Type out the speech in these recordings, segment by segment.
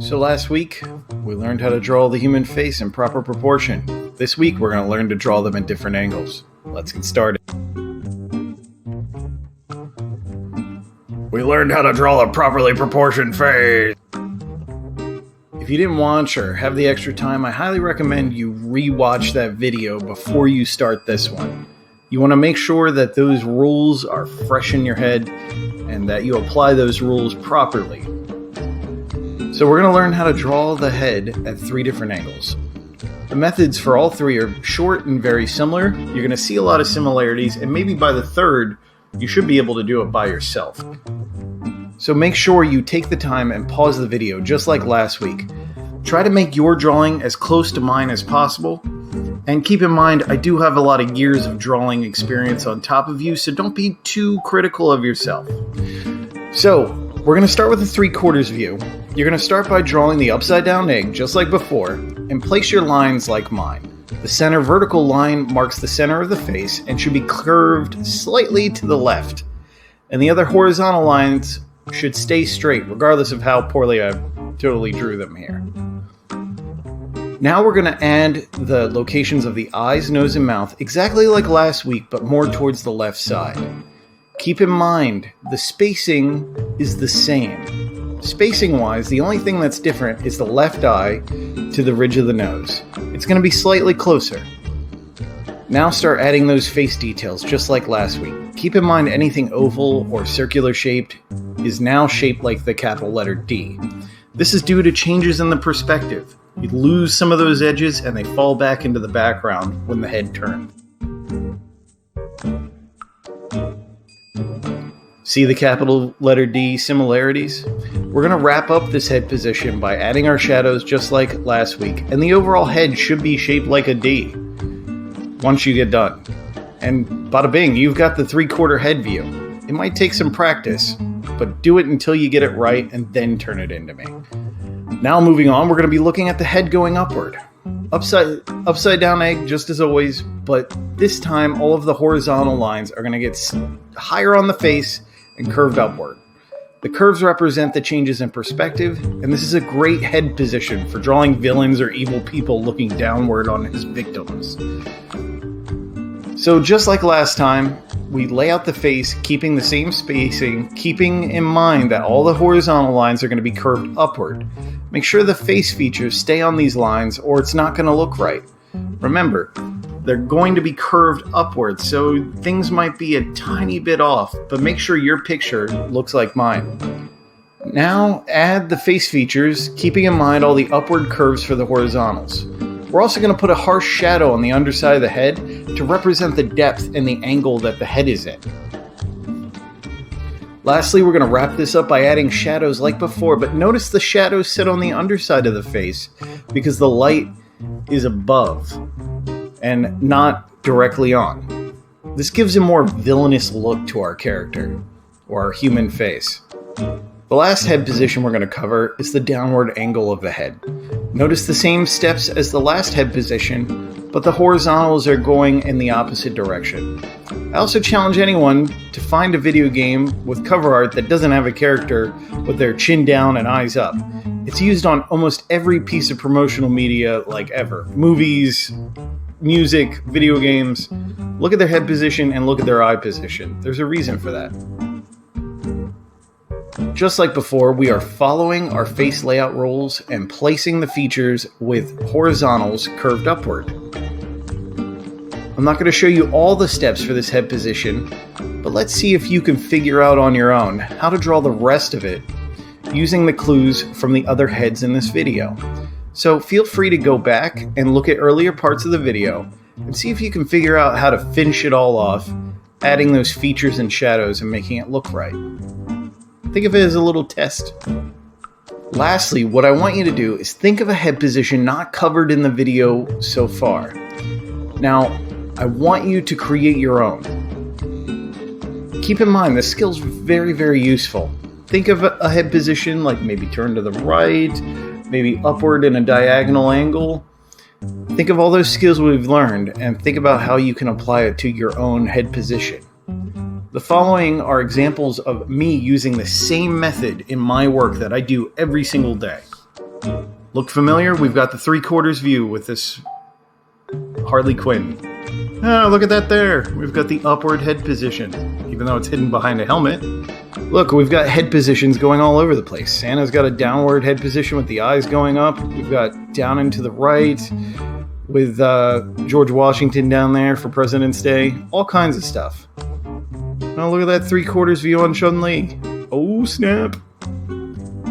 So last week, we learned how to draw the human face in proper proportion. This week, we're going to learn to draw them at different angles. Let's get started. We learned how to draw a properly proportioned face. If you didn't watch or have the extra time, I highly recommend you re-watch that video before you start this one. You want to make sure that those rules are fresh in your head and that you apply those rules properly. So we're going to learn how to draw the head at 3 different angles. The methods for all 3 are short and very similar. You're going to see a lot of similarities, and maybe by the 3rd, you should be able to do it by yourself. So make sure you take the time and pause the video just like last week. Try to make your drawing as close to mine as possible. And keep in mind, I do have a lot of years of drawing experience on top of you, so don't be too critical of yourself. So, we're going to start with a 3/4 view. You're going to start by drawing the upside down egg, just like before, and place your lines like mine. The center vertical line marks the center of the face and should be curved slightly to the left. And the other horizontal lines should stay straight, regardless of how poorly I totally drew them here. Now we're going to add the locations of the eyes, nose, and mouth, exactly like last week, but more towards the left side. Keep in mind, the spacing is the same. Spacing-wise, the only thing that's different is the left eye to the ridge of the nose. It's going to be slightly closer. Now start adding those face details, just like last week. Keep in mind anything oval or circular shaped is now shaped like the capital letter D. This is due to changes in the perspective. You lose some of those edges and they fall back into the background when the head turns. See the capital letter D similarities? We're going to wrap up this head position by adding our shadows just like last week, and the overall head should be shaped like a D once you get done. And bada bing, you've got the 3/4 head view. It might take some practice, but do it until you get it right and then turn it into me. Now moving on, we're going to be looking at the head going upward. Upside down egg, just as always, but this time all of the horizontal lines are going to get higher on the face and curved upward. The curves represent the changes in perspective, and this is a great head position for drawing villains or evil people looking downward on his victims. So just like last time, we lay out the face, keeping the same spacing, keeping in mind that all the horizontal lines are going to be curved upward. Make sure the face features stay on these lines or it's not going to look right. Remember, they're going to be curved upward, so things might be a tiny bit off, but make sure your picture looks like mine. Now add the face features, keeping in mind all the upward curves for the horizontals. We're also going to put a harsh shadow on the underside of the head to represent the depth and the angle that the head is in. Lastly, we're going to wrap this up by adding shadows like before, but notice the shadows sit on the underside of the face because the light is above and not directly on. This gives a more villainous look to our character, or our human face. The last head position we're going to cover is the downward angle of the head. Notice the same steps as the last head position, but the horizontals are going in the opposite direction. I also challenge anyone to find a video game with cover art that doesn't have a character with their chin down and eyes up. It's used on almost every piece of promotional media like ever. Movies, music, video games. Look at their head position and look at their eye position. There's a reason for that. Just like before, we are following our face layout rules and placing the features with horizontals curved upward. I'm not going to show you all the steps for this head position, but let's see if you can figure out on your own how to draw the rest of it using the clues from the other heads in this video. So feel free to go back and look at earlier parts of the video and see if you can figure out how to finish it all off, adding those features and shadows and making it look right. Think of it as a little test. Lastly, what I want you to do is think of a head position not covered in the video so far. Now, I want you to create your own. Keep in mind, this skill's very, very useful. Think of a head position like maybe turn to the right, maybe upward in a diagonal angle. Think of all those skills we've learned and think about how you can apply it to your own head position. The following are examples of me using the same method in my work that I do every single day. Look familiar? We've got the 3/4 view with this Harley Quinn. Oh, look at that there. We've got the upward head position, even though it's hidden behind a helmet. Look, we've got head positions going all over the place. Santa's got a downward head position with the eyes going up. We've got down and to the right with George Washington down there for President's Day. All kinds of stuff. Oh, look at that 3/4 view on Chun-Li. Oh, snap.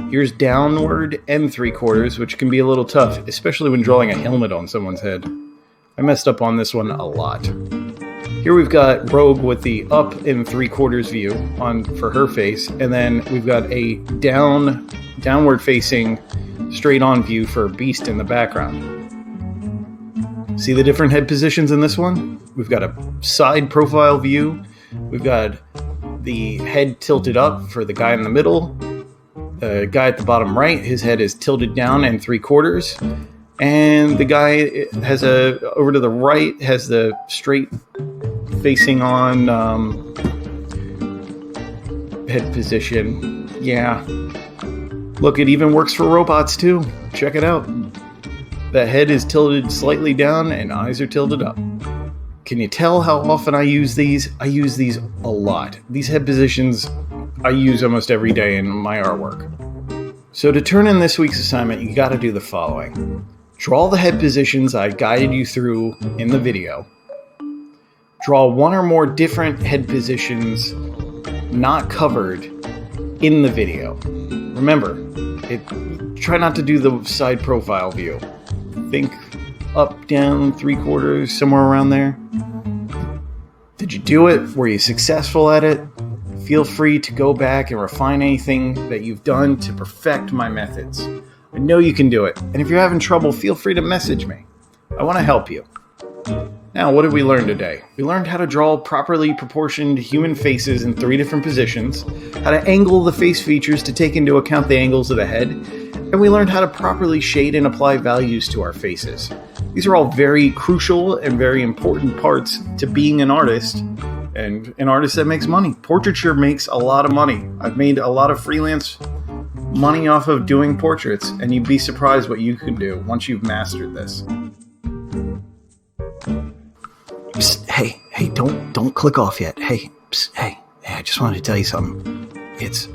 Here's downward and 3/4, which can be a little tough, especially when drawing a helmet on someone's head. I messed up on this one a lot. Here we've got Rogue with the up and 3/4 view for her face, and then we've got a downward facing straight on view for Beast in the background. See the different head positions in this one? We've got a side profile view. We've got the head tilted up for the guy in the middle. The guy at the bottom right, his head is tilted down and 3/4. And the guy over to the right has the straight facing on head position. Yeah. Look, it even works for robots too. Check it out. The head is tilted slightly down and eyes are tilted up. Can you tell how often I use these? I use these a lot. These head positions I use almost every day in my artwork. So to turn in this week's assignment, you got to do the following. Draw the head positions I guided you through in the video. Draw one or more different head positions not covered in the video. Remember, try not to do the side profile view. Think up, down, 3/4, somewhere around there. Did you do it? Were you successful at it? Feel free to go back and refine anything that you've done to perfect my methods. I know you can do it, and if you're having trouble, feel free to message me. I want to help you. Now, what did we learn today? We learned how to draw properly proportioned human faces in 3 different positions, how to angle the face features to take into account the angles of the head, and we learned how to properly shade and apply values to our faces. These are all very crucial and very important parts to being an artist, and an artist that makes money. Portraiture makes a lot of money. I've made a lot of freelance money off of doing portraits, and you'd be surprised what you can do once you've mastered this. Psst, hey, don't click off yet. Hey, I just wanted to tell you something. It's